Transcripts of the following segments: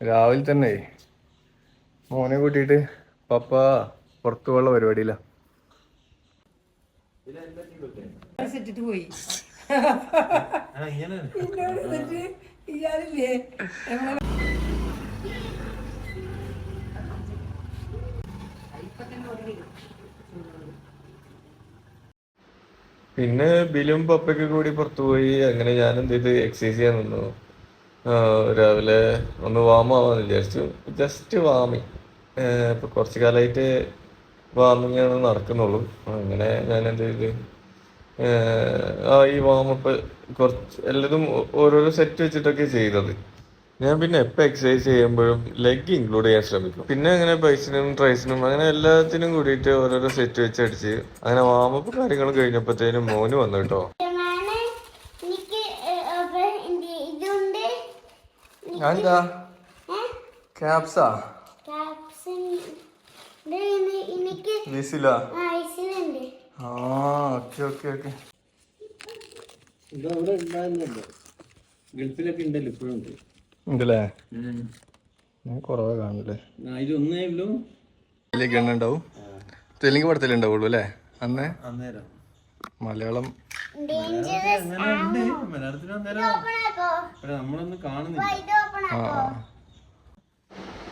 രാവിലെ തന്നെ മോനെ കൂട്ടിയിട്ട് പപ്പ പുറത്തു പോകാനുള്ള പരിപാടിയില്ല. പോയി ഇയാളില്ലേ പിന്നെ ബിലും പപ്പയ്ക്ക് കൂടി പുറത്തു പോയി. അങ്ങനെ ഞാൻ എന്ത് ചെയ്ത് എക്സസൈസ് ചെയ്യാൻ നിന്നു. രാവിലെ ഒന്ന് വാം ആവാന്ന് വിചാരിച്ചു. ജസ്റ്റ് വാമിങ്. ഇപ്പൊ കുറച്ചു കാലമായിട്ട് വാമിങ് ആണ് നടക്കുന്നുള്ളൂ. അങ്ങനെ ഞാൻ എന്ത് ചെയ്ത് ഈ വാമപ്പ് കുറച്ച് എല്ലാതും ഓരോരോ സെറ്റ് വെച്ചിട്ടൊക്കെ ചെയ്തത്. ഞാൻ പിന്നെ എപ്പോൾ എക്സസൈസ് ചെയ്യുമ്പോഴും ലെഗ് ഇൻക്ലൂഡ് ചെയ്യാൻ ശ്രമിക്കും. പിന്നെ അങ്ങനെ ബൈസിനും ട്രൈസിനും അങ്ങനെ എല്ലാത്തിനും കൂടിയിട്ട് ഓരോരോ സെറ്റ് വെച്ച് അടിച്ച് അങ്ങനെ വാമപ്പ് കാര്യങ്ങൾ കഴിഞ്ഞപ്പോഴത്തേനും മോന് വന്നു കേട്ടോ. എന്താ ക്യാപ്സാ വിസില? Okay okay okay. ഇതവിടെ ഉണ്ടായിരുന്നല്ലോ, ഗൾഫിലൊക്കെ ഉണ്ടല്ലോ, ഇപ്പോഴും ഉണ്ട്. ഉണ്ടല്ലേ? ഞാൻ കുറവേ കാണില്ലേ. ഇതൊന്നേലും ഉണ്ടാവും. തെലുങ്ക് പടത്തിലുണ്ടാവുള്ളൂ അല്ലേ അന്നേ? അന്നേരം മലയാളം മലയാളത്തിൽ നമ്മളൊന്നും കാണുന്നില്ല.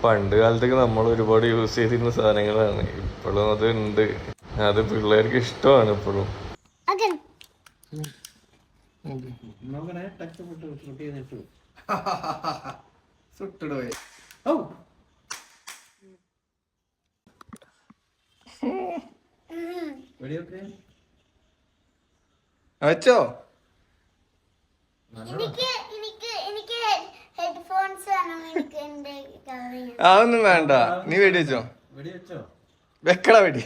പണ്ട് കാലത്തൊക്കെ നമ്മൾ ഒരുപാട് യൂസ് ചെയ്തിരുന്ന സാധനങ്ങളാണ്. ഇപ്പോഴും അത് ഉണ്ട്. അത് പിള്ളേർക്ക് ഇഷ്ടമാണ് ഇപ്പോഴും. വെച്ചോ? അതൊന്നും വേണ്ട, നീ വെടി വെച്ചോ. വെക്കട വെടി.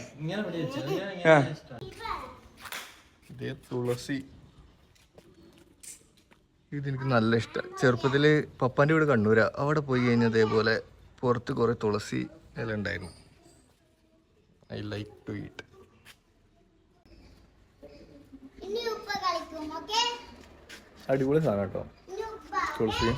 തുളസി ഇതെനിക്ക് നല്ല ഇഷ്ടം. ചെറുപ്പത്തില് പപ്പാന്റെ വീട് കണ്ണൂരാ. അവിടെ പോയി കഴിഞ്ഞാൽ അതേപോലെ പുറത്ത് കുറെ തുളസി ഇല ഉണ്ടായിരുന്നു. I like to eat. അടിപൊളി സാധനം കേട്ടോ തുളസി.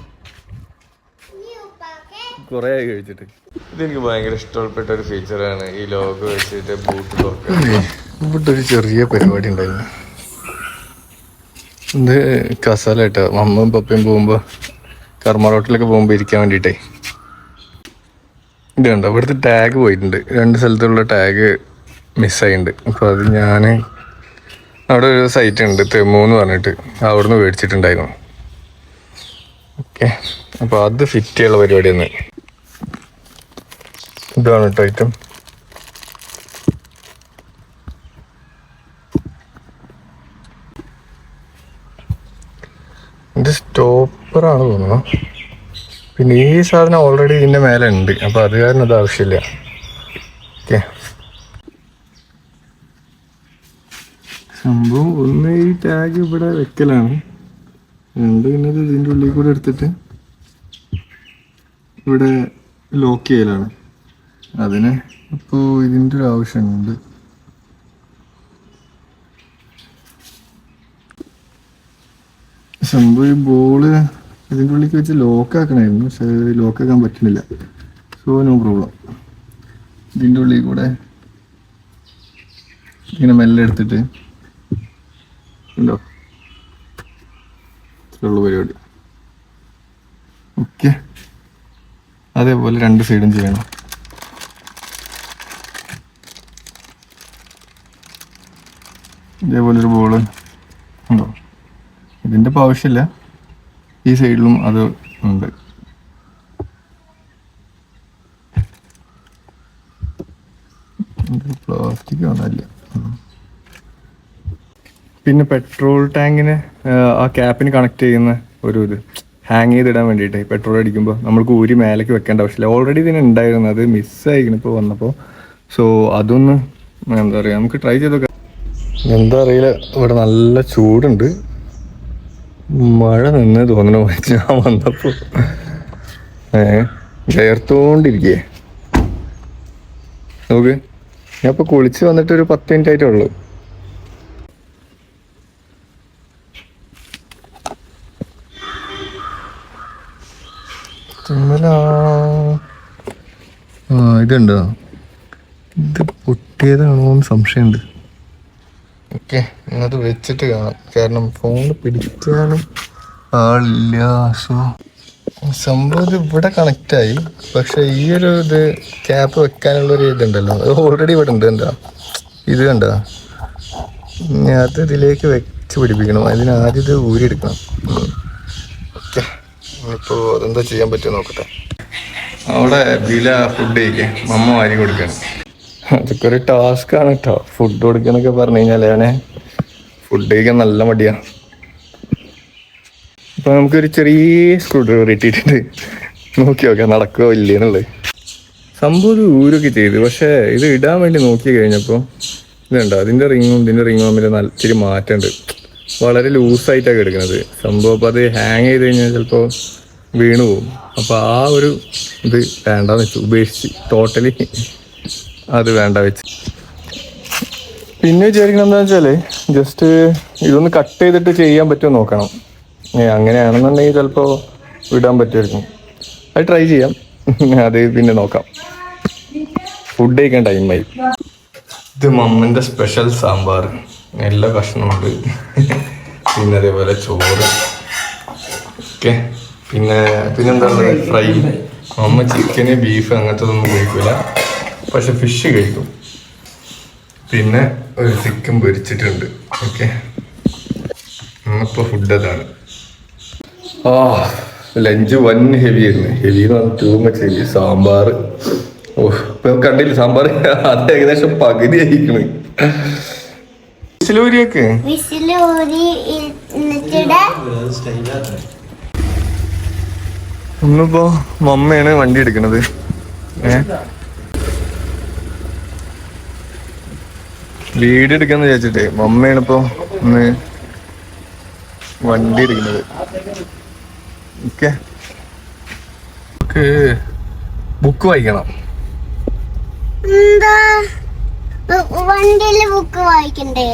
കുറേ ആയി കഴിച്ചിട്ട്. ഇതെനിക്ക് ഭയങ്കര ഇഷ്ടപ്പെട്ട ഒരു ഫീച്ചറാണ് ഈ ലോഗോ വെച്ചിട്ട് ബൂട്ട് തുറക്കുന്നത്. ഇവിടെ ഒരു ചെറിയ പരിപാടി ഉണ്ടായിരുന്നു. ഇത് കസാല കേട്ടോ. അമ്മയും പപ്പയും പോകുമ്പോൾ കർമ്മ റോട്ടിലൊക്കെ പോകുമ്പോൾ ഇരിക്കാൻ വേണ്ടിയിട്ടേ. ഇത് കണ്ടോ, ഇവിടുത്തെ ടാഗ് പോയിട്ടുണ്ട്. 2 സ്ഥലത്തുള്ള ടാഗ് മിസ്സായിട്ടുണ്ട്. അപ്പോൾ അത് ഞാൻ അവിടെ ഒരു സൈറ്റ് ഉണ്ട് തെമ്മൂന്ന് പറഞ്ഞിട്ട്, അവിടുന്ന് മേടിച്ചിട്ടുണ്ടായിരുന്നു. ഓക്കെ, അപ്പോൾ അത് ഫിറ്റ് ചെയ്യാനുള്ള പരിപാടി ഒന്ന്. ഇതാണ് കേട്ടോ ഐറ്റം. ഇത് സ്റ്റോപ്പറാണ് തോന്നുന്നു. പിന്നെ ഈ സാധനം ഓൾറെഡി ഇതിൻ്റെ മേലെ ഉണ്ട്, അപ്പോൾ അത് കാരണം അത് ആവശ്യമില്ല. ഓക്കെ, സംഭവം ഒന്ന് ഈ ടാഗ് ഇവിടെ വെക്കലാണ്, 2 പിന്നെ ഇതിൻ്റെ ഉള്ളിൽ കൂടെ എടുത്തിട്ട് ഇവിടെ ലോക്ക് ചെയ്യലാണ്. അതിന് ഇപ്പോൾ ഇതിൻ്റെ ഒരു ആവശ്യമുണ്ട്. സംഭവം ഈ ബോള് ഇതിൻ്റെ ഉള്ളിൽ വെച്ച് ലോക്കാക്കണമായിരുന്നു, പക്ഷെ ലോക്കാക്കാൻ പറ്റുന്നില്ല. So no problem. ഇതിൻ്റെ ഉള്ളിൽ കൂടെ ഇങ്ങനെ മെല്ലെ എടുത്തിട്ട് ഉണ്ടോ, ഇത്രയുള്ള പരിപാടി. ഓക്കെ, അതേപോലെ 2 സൈഡും ചെയ്യണം. ഇതേപോലൊരു ബോള് ഉണ്ടോ, ഇതിൻ്റെ ഇപ്പോൾ ആവശ്യമില്ല. ഈ സൈഡിലും അത് ഉണ്ട്. പ്ലാസ്റ്റിക് ഒന്നല്ല. പിന്നെ പെട്രോൾ ടാങ്കിന് ആ ക്യാപ്പിന് കണക്ട് ചെയ്യുന്ന ഒരു ഇത് ഹാങ് ചെയ്തിടാൻ വേണ്ടിയിട്ട് പെട്രോൾ അടിക്കുമ്പോൾ നമ്മൾക്ക് ഊരി മേലേക്ക് വെക്കേണ്ട ആവശ്യമില്ല. ഓൾറെഡി ഇതിന് ഉണ്ടായിരുന്നു, അത് മിസ്സായിരിക്കണം ഇപ്പോൾ വന്നപ്പോൾ. സോ അതൊന്ന് എന്താ പറയുക, നമുക്ക് ട്രൈ ചെയ്തൊക്കെ. എന്താ അറിയില്ല, ഇവിടെ നല്ല ചൂടുണ്ട്. മഴ നിന്ന് തോന്നണു ഞാൻ വന്നപ്പോൾ. കയർത്തോണ്ടിരിക്കേ. നോക്ക്, ഞാൻ ഇപ്പോൾ കുളിച്ച് വന്നിട്ട് ഒരു 10 മിനിറ്റ് ആയിട്ടേ ഉള്ളൂ. ഇതുണ്ടോ, ഇത് പൊട്ടിയതാണോ എന്ന് സംശയമുണ്ട്. ഓക്കെ, അത് വെച്ചിട്ട് കാണാം, കാരണം ഫോൺ പിടിക്കാനും ആളില്ല. സോ സംഭവം ഇത് ഇവിടെ കണക്റ്റായി, പക്ഷെ ഈ ഒരു ഇത് ക്യാപ്പ് വെക്കാനുള്ളൊരു ഇതുണ്ടല്ലോ, അത് ഓൾറെഡി ഇവിടെ ഉണ്ട്. എന്താ ഇത് കണ്ടോ, ഇനി അത് ഇതിലേക്ക് വെച്ച് പിടിപ്പിക്കണം. അതിനാദ്യം ഇത് ഊരിയെടുക്കണം. ഓക്കെ, ഇപ്പോൾ അതെന്താ ചെയ്യാൻ പറ്റുമോ നോക്കട്ടെ. അവിടെ ബില ഫുഡ് കഴിക്കാൻ മമ്മ വാരി കൊടുക്കണം. അതൊക്കെ ഒരു ടാസ്ക്കാണ് കേട്ടോ, ഫുഡ് കൊടുക്കാന്നൊക്കെ പറഞ്ഞു കഴിഞ്ഞാൽ അവനെ ഫുഡ് കഴിക്കാൻ നല്ല മടിയാണ്. അപ്പൊ നമുക്കൊരു ചെറിയ സ്ക്രൂ ഡ്രൈവർ ഇട്ടിട്ടുണ്ട്, നോക്കി നോക്കാം നടക്കുമോ ഇല്ലേന്നുള്ളത്. സംഭവം ഒരു ഊരൊക്കെ ചെയ്ത്, പക്ഷേ ഇത് ഇടാൻ വേണ്ടി നോക്കി കഴിഞ്ഞപ്പോൾ ഇതുണ്ടോ, അതിൻ്റെ റിങ്ങും തമ്മിൽ ഇച്ചിരി മാറ്റമുണ്ട്. വളരെ ലൂസായിട്ടാണ് എടുക്കുന്നത് സംഭവം. അപ്പോൾ അത് ഹാങ് ചെയ്ത് കഴിഞ്ഞാൽ ചിലപ്പോൾ വീണു പോകും. അപ്പോൾ ആ ഒരു ഇത് വേണ്ടാന്ന് വെച്ചു, ഉപേക്ഷിച്ച് ടോട്ടലി അത് വേണ്ട വെച്ച്. പിന്നെ വിചാരിക്കണം എന്താണെന്ന് വെച്ചാൽ ജസ്റ്റ് ഇതൊന്ന് കട്ട് ചെയ്തിട്ട് ചെയ്യാൻ പറ്റുമോ നോക്കണം. അങ്ങനെയാണെന്നുണ്ടെങ്കിൽ ചിലപ്പോൾ വിടാൻ പറ്റുമായിരിക്കും. അത് ട്രൈ ചെയ്യാം, അത് പിന്നെ നോക്കാം. ഫുഡ് കഴിക്കാൻ ടൈമായി. ഇത് മമ്മൻ്റെ സ്പെഷ്യൽ സാമ്പാർ, എല്ലാ കഷ്ണമുണ്ട്. പിന്നെ അതേപോലെ ചോറ്. ഓക്കെ, പിന്നെന്താണ് ഫ്രൈ. മമ്മ ചിക്കന് ബീഫ് അങ്ങനത്തതൊന്നും കഴിക്കില്ല, പക്ഷെ ഫിഷ് കഴിക്കും. പിന്നെ ഒരു ചിക്കൻ പൊരിച്ചിട്ടുണ്ട്. ഓക്കെ, ഇപ്പോൾ ഫുഡ് അതാണ്. ലഞ്ച് വൻ ഹെവി ആയിരുന്നു. ഹെവി എന്ന് പറഞ്ഞാൽ ടൂ മച്ച് ഹെവി. സാമ്പാർ, ഇപ്പൊ കണ്ടില്ല സാമ്പാർ, അത് ഏകദേശം പകുതി ആയിരിക്കണ്. വിസിലൂരിയൊക്കെ ഒന്നിപ്പോ മമ്മയാണ് വണ്ടി എടുക്കണത്. വീഡിയോ എടുക്കാന്ന് വിചാരിച്ചിട്ടേ മമ്മയാണ് ഇപ്പൊ ഒന്ന് വണ്ടി എടുക്കുന്നത്. ഓക്കെ, ബുക്ക് വായിക്കണം. വണ്ടിയില് ബുക്ക് വായിക്കണ്ടേ?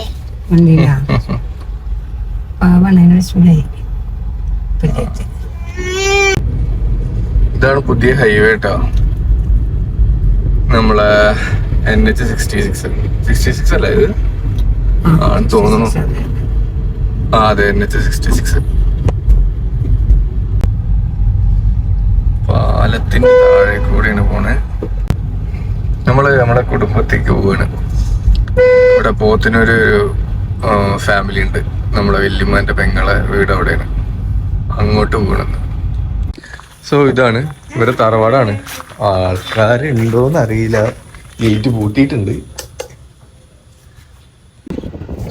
ഇതാണ് പുതിയ ഹൈവേ ട്ടോ, നമ്മളെ NH66 അല്ല ഇത് ആണെന്ന് തോന്നുന്നു. അതെ, NH66. പാലത്തിന്റെ താഴെ കൂടെയാണ് പോണേ. നമ്മുടെ കുടുംബത്തേക്ക് പോവാണ്. ഇവിടെ പോത്തിനൊരു ഫാമിലി ഉണ്ട്, നമ്മുടെ വല്യമ്മന്റെ പെങ്ങളെ വീട് അവിടെയാണ്. അങ്ങോട്ട് പോകണമെന്ന്. സോ ഇതാണ് ഇവിടെ തറവാടാണ്. ആൾക്കാരുണ്ടോന്ന് അറിയില്ല, ഗേറ്റ് പൂട്ടിയിട്ടുണ്ട്.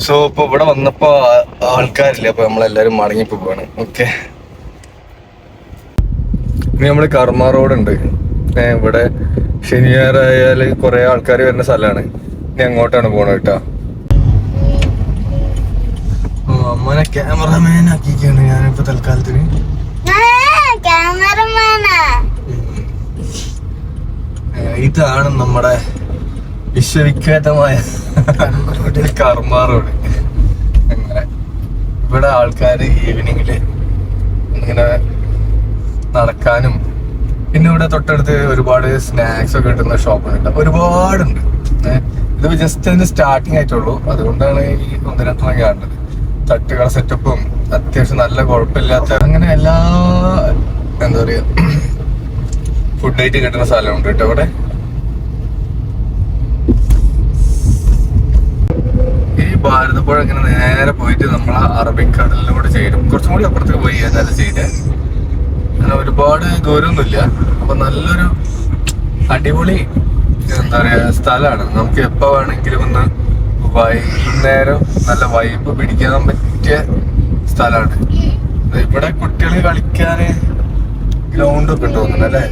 സോ ഇപ്പൊ ഇവിടെ വന്നപ്പോ ആൾക്കാരില്ല, അപ്പൊ നമ്മളെല്ലാരും മടങ്ങിപ്പോ പോവാണ്. ഓക്കെ, ഇനി നമ്മള് കർമ്മ റോഡുണ്ട്. ഇവിടെ ശനിയാറായാല് കുറെ ആൾക്കാർ വരുന്ന സ്ഥലമാണ്. ഇനി അങ്ങോട്ടാണ് പോണത് കേട്ടോ. അമ്മനെ ക്യാമറമാൻ ആക്കിക്കാണ് ഞാനിപ്പോ തൽക്കാലത്തിന്. ഇതാണ് നമ്മുടെ വിശ്വവിഖ്യാതമായ കർമ്മ റോഡ്. അങ്ങനെ ഇവിടെ ആൾക്കാര് ഈവനിങ്ങില് ഇങ്ങനെ നടക്കാനും, പിന്നെ ഇവിടെ തൊട്ടടുത്ത് ഒരുപാട് സ്നാക്സ് ഒക്കെ കിട്ടുന്ന ഷോപ്പുണ്ട്, ഒരുപാടുണ്ട്. ഇത് ജസ്റ്റ് അതിന് സ്റ്റാർട്ടിങ് ആയിട്ടുള്ളൂ, അതുകൊണ്ടാണ് ഈ 1-2 കാണുന്നത്. തട്ടുകട സെറ്റപ്പും അത്യാവശ്യം നല്ല കുഴപ്പമില്ലാത്ത അങ്ങനെ എല്ലാ എന്താ പറയാ ഫുഡ് ഐറ്റം കിട്ടുന്ന സ്ഥലമുണ്ട് കേട്ടോ ഇവിടെ. ഈ ഭാരതപ്പുഴ ഇങ്ങനെ നേരെ പോയിട്ട് നമ്മളെ അറബിക്കടലിലൂടെ ചേരും. കുറച്ചും കൂടി അപ്പുറത്തേക്ക് പോയി നല്ല ചെയ്തേ. അങ്ങനെ ഒരുപാട് ദൂരമൊന്നുമില്ല. അപ്പൊ നല്ലൊരു അടിപൊളി എന്താ പറയാ സ്ഥലമാണ്. നമുക്ക് എപ്പോ വേണമെങ്കിലും ഒന്ന് വൈകുന്നേരം നല്ല വൈബ് പിടിക്കാൻ പറ്റിയ സ്ഥലമാണ്. ഇവിടെ കുട്ടികൾ കളിക്കാന് ഗ്രൗണ്ട് ഒക്കെ തോന്നുന്നു അല്ലെ,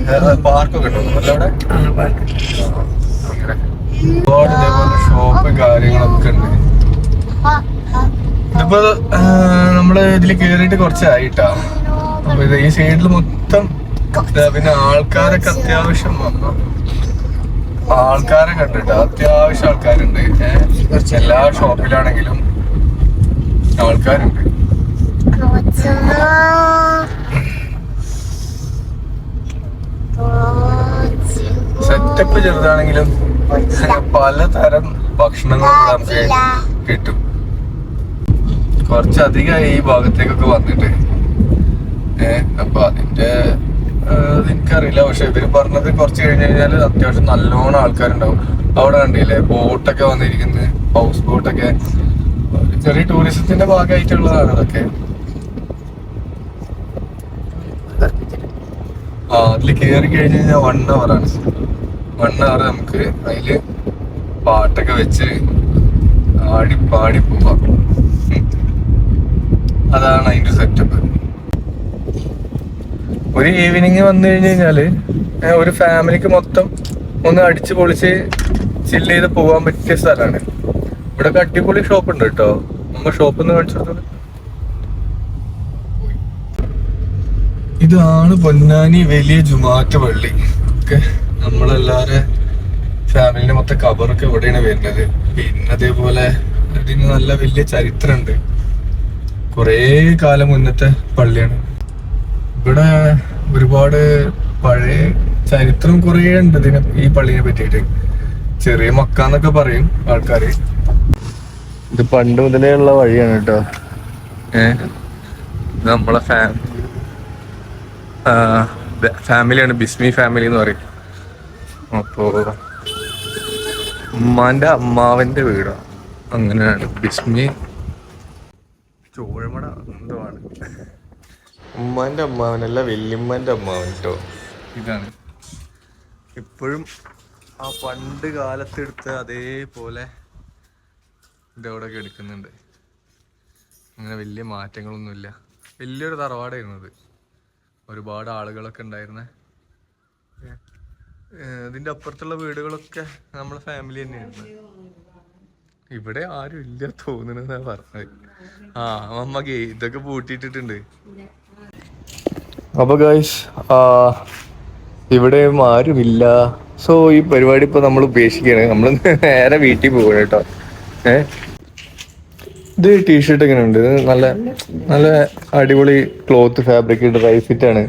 പാർക്കൊക്കെ തോന്നുന്നു അല്ലെ അവിടെ. അങ്ങനെ ഒരുപാട് ഇതേപോലെ ഷോപ്പ് കാര്യങ്ങളൊക്കെ ഉണ്ട്. ഇതിപ്പോ നമ്മള് ഇതില് കേറിയിട്ട് കുറച്ചായിട്ടാ. അപ്പൊ ഇത് ഈ സൈഡിൽ മൊത്തം പിന്നെ ആൾക്കാരൊക്കെ അത്യാവശ്യം വന്നു. ആൾക്കാരൊക്കെ ഉണ്ട് കേട്ടോ, അത്യാവശ്യം ആൾക്കാരുണ്ട്. എല്ലാ ഷോപ്പിലാണെങ്കിലും ആൾക്കാരുണ്ട്. സെറ്റപ്പ് ചെറുതാണെങ്കിലും പലതരം ഭക്ഷണങ്ങൾ നമുക്ക് കിട്ടും. കുറച്ചധികമായി ഈ ഭാഗത്തേക്കൊക്കെ വന്നിട്ട് അപ്പൊ അതിന്റെ എനിക്കറിയില്ല. പക്ഷെ ഇവര് പറഞ്ഞത് കുറച്ച് കഴിഞ്ഞ് കഴിഞ്ഞാല് അത്യാവശ്യം നല്ലോണം ആൾക്കാരുണ്ടാവും. അവിടെ കണ്ടില്ലേ ബോട്ടൊക്കെ വന്നിരിക്കുന്നത്, ഹൗസ് ബോട്ടൊക്കെ. ചെറിയ ടൂറിസത്തിന്റെ ഭാഗമായിട്ടുള്ളതാണ് അതൊക്കെ. അതിൽ കയറി കഴിഞ്ഞ് കഴിഞ്ഞാൽ 1 hour ആണ്. 1 hour നമുക്ക് അതില് പാട്ടൊക്കെ വെച്ച് പാടി പോവാം. അതാണ് അതിന്റെ സെറ്റപ്പ്. ഒരു ഈവനിങ് വന്നു കഴിഞ്ഞ് കഴിഞ്ഞാല് ഒരു ഫാമിലിക്ക് മൊത്തം ഒന്ന് അടിച്ചു പൊളിച്ച് ചില്ല് ചെയ്ത് പോകാൻ പറ്റിയ സ്ഥലമാണ്. ഇവിടെ അടിപൊളി ഷോപ്പ് ഉണ്ട് കേട്ടോ. നമ്മ ഷോപ്പ് ഒന്ന് കാണിച്ചു കൊടുത്തത്. ഇതാണ് പൊന്നാനി വലിയ ജുമാറ്റ് പള്ളി. ഓക്കെ, നമ്മളെല്ലാരെ ഫാമിലിന്റെ മൊത്തം കബറൊക്കെ ഇവിടെയാണ് വരുന്നത്. പിന്നെ അതേപോലെ ഇതിന് നല്ല വലിയ ചരിത്രമുണ്ട്. കുറേ കാലം മുന്നത്തെ പള്ളിയാണ്. ഇവിടെ ഒരുപാട് പഴയ ചരിത്രം കുറേ ഉണ്ട് ഇതിനെ, ഈ പള്ളിനെ പറ്റിയിട്ട്. ചെറിയ മക്കാന്നൊക്കെ പറയും ആൾക്കാര്. ഇത് പണ്ട് മുതലേ ഉള്ള വഴിയാണ് കേട്ടോ. നമ്മളെ ഫാമിലിയാണ്, ബിസ്മി ഫാമിലി എന്ന് പറയും. അപ്പോ ഉമ്മാന്റെ അമ്മാവന്റെ വീടാണ്, അങ്ങനെയാണ് ബിസ്മി. ചോഴമട എന്തോ ആണ്. ഉമ്മാന്റെ അമ്മാവനല്ല, വല്യമ്മന്റെ അമ്മാവൻ കേട്ടോ. ഇതാണ് ഇപ്പോഴും ആ പണ്ട് കാലത്തെടുത്ത് അതേപോലെ ഇതവിടെയൊക്കെ എടുക്കുന്നുണ്ട്. അങ്ങനെ വലിയ മാറ്റങ്ങളൊന്നുമില്ല. വലിയൊരു തറവാടായിരുന്നത്, ഒരുപാട് ആളുകളൊക്കെ ഉണ്ടായിരുന്നേ. ഇതിന്റെ അപ്പുറത്തുള്ള വീടുകളൊക്കെ നമ്മളെ ഫാമിലി തന്നെയായിരുന്നു. ഇവിടെ ആരും ഇല്ല തോന്നുന്ന പറഞ്ഞത്. അമ്മ ഇതൊക്കെ പൂട്ടിയിട്ടിട്ടുണ്ട്. അപ്പൊ ഗൈസ്, ഇവിടെയും ആരുമില്ല. സോ ഈ പരിപാടി ഇപ്പൊ നമ്മൾ ഉപേക്ഷിക്കുകയാണ്. നമ്മൾ നേരെ വീട്ടിൽ പോകണം കേട്ടോ. ഇത് ടീഷർട്ട് എങ്ങനെ ഉണ്ട്? നല്ല നല്ല അടിപൊളി ക്ലോത്ത് ഫാബ്രിക്, ഡ്രൈ ഫിറ്റ് ആണ്.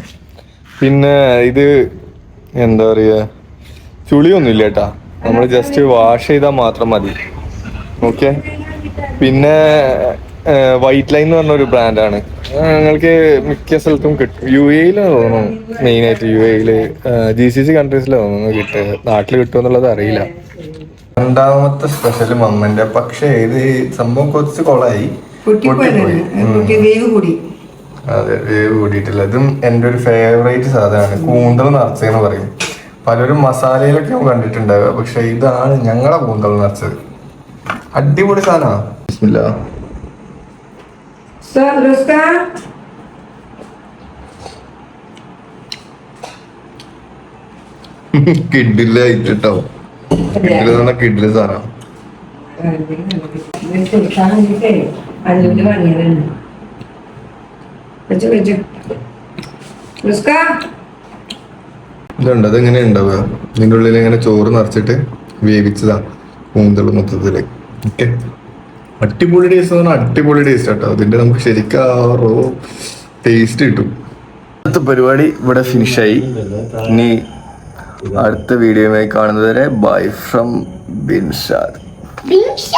പിന്നെ ഇത് എന്താ പറയാ, ചുളിയൊന്നും ഇല്ല കേട്ടാ. നമ്മൾ ജസ്റ്റ് വാഷ് ചെയ്താൽ മാത്രം മതി. ഓക്കെ. പിന്നെ വൈറ്റ് ലൈൻ എന്ന് പറഞ്ഞൊരു ബ്രാൻഡാണ്. നിങ്ങൾക്ക് മിക്ക സ്ഥലത്തും കിട്ടും. UAE-ലാണ് തോന്നുന്നു മെയിനായിട്ട്. UAE-ല് GCC കൺട്രീസിലാണ് തോന്നുന്നു കിട്ടുക. നാട്ടിൽ കിട്ടുമെന്നുള്ളത് അറിയില്ല. രണ്ടാമത്തെ സ്പെഷ്യൽ മമ്മന്റെ. പക്ഷേ ഇത് സംഭവം കുറച്ച് കൊളായി, അതെ, വേവ് കൂടിയിട്ടില്ല. ഇതും എൻ്റെ ഒരു ഫേവറേറ്റ് സാധനമാണ്. കൂന്തൽ നിറച്ചതെന്ന് പറയും. പലരും മസാലയിലൊക്കെ കണ്ടിട്ടുണ്ടാവുക, പക്ഷെ ഇതാണ് ഞങ്ങളെ കൂന്തൽ നിറച്ചത്. അടിപൊളി സാധനമാണ്. ബിസ്മില്ലാ. കിഡില്ല ഇട്ടോ, കിഡില് കിഡില് സാധനം. ഇതുണ്ട്. അതെങ്ങനെ ഉണ്ടാവുക? ഇതിൻ്റെ ഉള്ളിൽ ഇങ്ങനെ ചോറ് നിറച്ചിട്ട് വേവിച്ചതാ കൂന്തൽ മൊത്തത്തില്. ഓക്കെ, അടിപൊളി ടേസ്റ്റ് എന്ന് പറഞ്ഞാൽ അടിപൊളി ടേസ്റ്റ് കേട്ടോ. അതിന്റെ നമുക്ക് ശരിക്കും റോ ടേസ്റ്റ് കിട്ടും. അടുത്ത പരിപാടി ഇവിടെ ഫിനിഷായി. ഇനി അടുത്ത വീഡിയോയുമായി കാണുന്നതുവരെ ബൈ ഫ്രം ബിൻഷാദ്.